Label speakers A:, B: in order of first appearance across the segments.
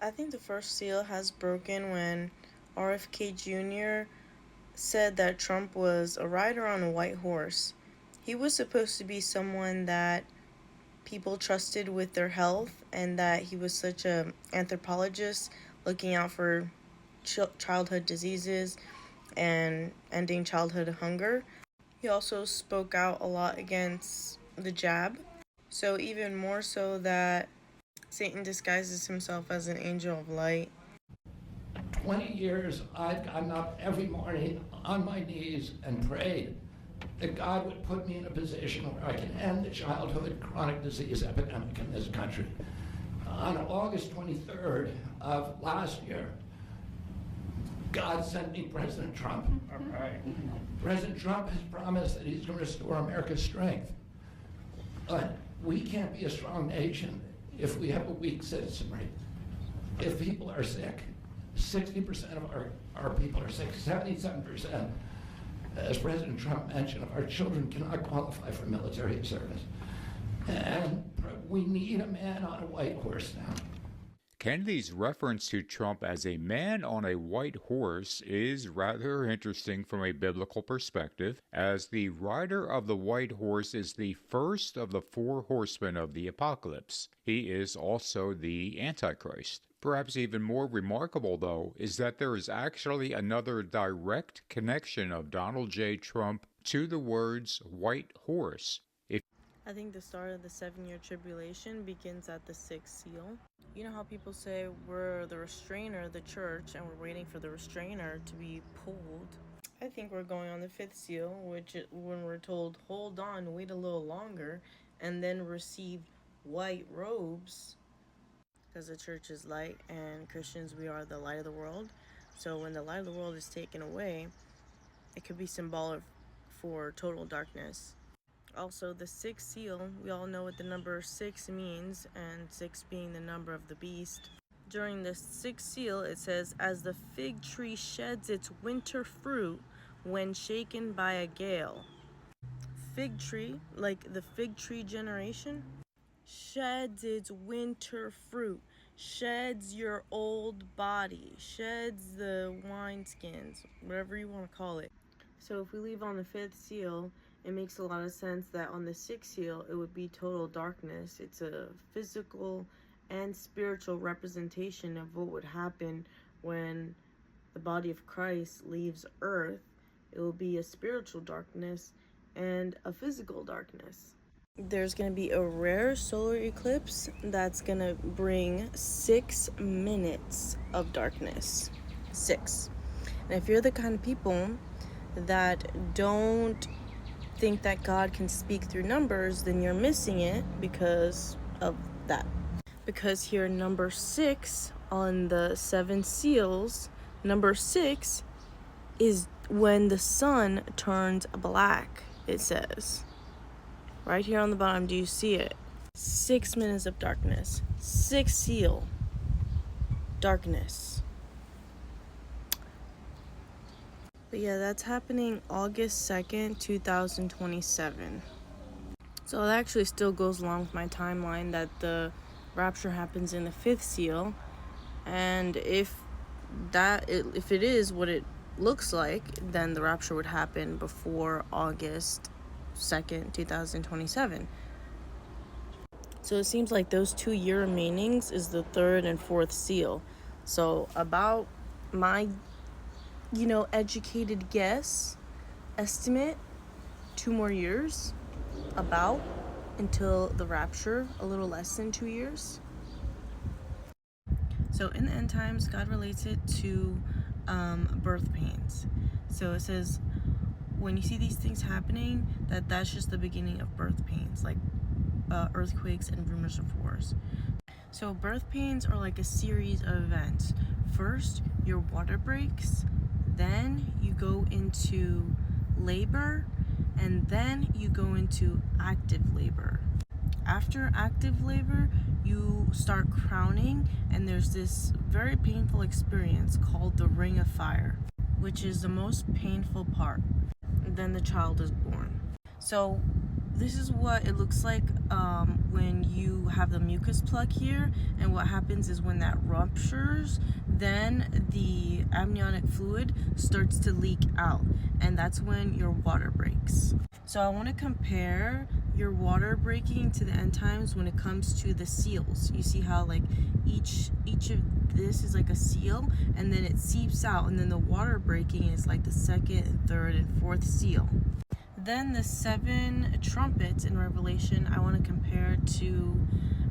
A: I think the first seal has broken when RFK Jr. said that Trump was a rider on a white horse. He was supposed to be someone that people trusted with their health, and that he was such a anthropologist looking out for childhood diseases and ending childhood hunger. He also spoke out a lot against the jab. So even more so that Satan disguises himself as an angel of light.
B: 20 years, I've gotten up every morning on my knees and prayed that God would put me in a position where I can end the childhood chronic disease epidemic in this country. On August 23rd of last year, God sent me President Trump. All right. President Trump has promised that he's going to restore America's strength. But we can't be a strong nation if we have a weak citizenry. If people are sick, 60% of our people are sick, 77%, as President Trump mentioned, of our children cannot qualify for military service. And we need a man on a white horse now.
C: Kennedy's reference to Trump as a man on a white horse is rather interesting from a biblical perspective, as the rider of the white horse is the first of the four horsemen of the apocalypse. He is also the Antichrist. Perhaps even more remarkable, though, is that there is actually another direct connection of Donald J. Trump to the words white horse.
A: I think the start of the 7-year tribulation begins at the 6th seal. You know how people say we're the restrainer, the church, and we're waiting for the restrainer to be pulled? I think we're going on the 5th seal, which when we're told, hold on, wait a little longer, and then receive white robes, because the church is light and Christians, we are the light of the world. So when the light of the world is taken away, it could be symbolic for total darkness. Also, the 6th seal, we all know what the number 6 means, and 6 being the number of the beast. During the 6th seal, it says, as the fig tree sheds its winter fruit when shaken by a gale. Fig tree, like the fig tree generation, sheds its winter fruit, sheds your old body, sheds the wineskins, whatever you want to call it. So if we leave on the 5th seal, it makes a lot of sense that on the 6th seal, it would be total darkness. It's a physical and spiritual representation of what would happen when the body of Christ leaves earth. It will be a spiritual darkness and a physical darkness. There's going to be a rare solar eclipse that's going to bring 6 minutes of darkness. 6. And if you're the kind of people that don't think that God can speak through numbers, then you're missing it because of that. Because here, number 6 on the 7 seals, number 6 is when the sun turns black, it says. Right here on the bottom, do you see it? 6 minutes of darkness. 6th seal, darkness. But yeah, that's happening August 2nd, 2027. So it actually still goes along with my timeline that the rapture happens in the 5th seal. And if it is what it looks like, then the rapture would happen before August 2nd, 2027. So it seems like those 2 year remainings is the 3rd and 4th seal. So about my educated guess, estimate, 2 more years, about, until the rapture, a little less than 2 years. So in the end times, God relates it to birth pains. So it says, when you see these things happening, that's just the beginning of birth pains, like earthquakes and rumors of wars. So birth pains are like a series of events. First, your water breaks, then you go into labor, and then you go into active labor. After active labor, you start crowning, and there's this very painful experience called the ring of fire, which is the most painful part. Then the child is born. So This is what it looks like when you have the mucus plug here, and what happens is when that ruptures, then the amniotic fluid starts to leak out, and that's when your water breaks. So I want to compare your water breaking to the end times when it comes to the seals. You see how like each of this is like a seal, and then it seeps out, and then the water breaking is like the second and third and fourth seal. Then the 7 trumpets in Revelation, I want to compare to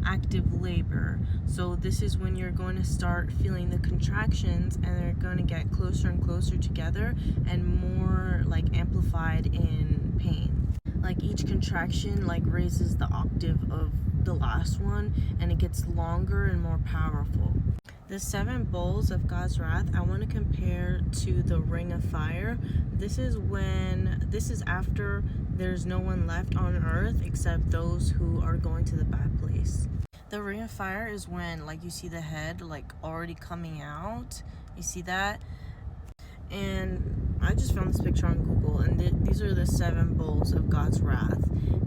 A: active labor. So this is when you're going to start feeling the contractions, and they're going to get closer and closer together and more like amplified in pain. Like each contraction like raises the octave of the last one, and it gets longer and more powerful. The 7 bowls of God's wrath, I want to compare to the ring of fire. This is after there's no one left on earth except those who are going to the bad place. The ring of fire is when like you see the head like already coming out. You see that? And I just found this picture on Google, and these are the 7 bowls of God's wrath,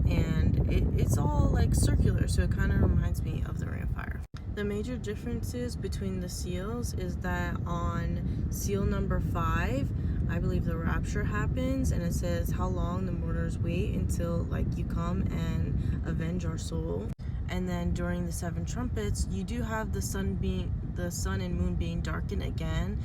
A: and it's all like circular, so it kind of reminds me of the ring of fire. The major differences between the seals is that on seal number 5, I believe the rapture happens, and it says how long the mourners wait until like you come and avenge our soul. And then during the 7 trumpets, you do have the sun and moon being darkened again,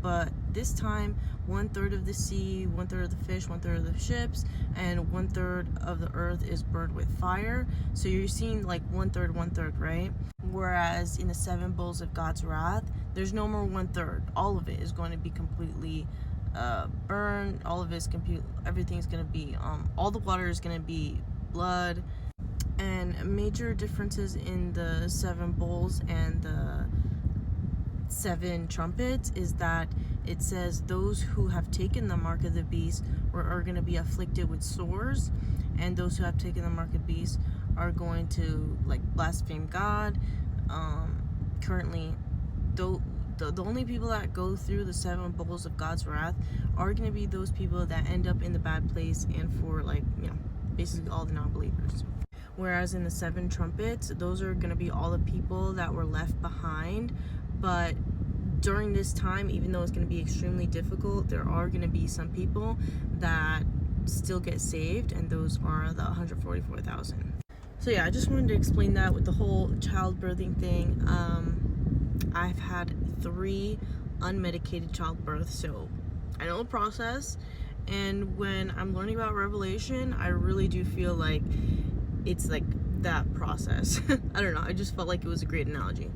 A: but this time 1/3 of the sea, 1/3 of the fish, 1/3 of the ships, and 1/3 of the earth is burned with fire. So you're seeing like 1/3, right? Whereas in the 7 bowls of God's wrath, there's no more 1/3. All of it is going to be completely burned. All of it's everything is going to be all the water is going to be blood. And major differences in the 7 bowls and the 7 trumpets is that it says those who have taken the mark of the beast are going to be afflicted with sores, and those who have taken the mark of the beast are going to like blaspheme God. Currently, the only people that go through the 7 bowls of God's wrath are going to be those people that end up in the bad place, and for like, you know, basically all the non-believers. Whereas in the 7 trumpets, those are going to be all the people that were left behind. But during this time, even though it's going to be extremely difficult, there are going to be some people that still get saved, and those are the 144,000. So yeah, I just wanted to explain that with the whole childbirthing thing. I've had 3 unmedicated childbirths, so I know the process. And when I'm learning about Revelation, I really do feel like it's like that process. I don't know, I just felt like it was a great analogy.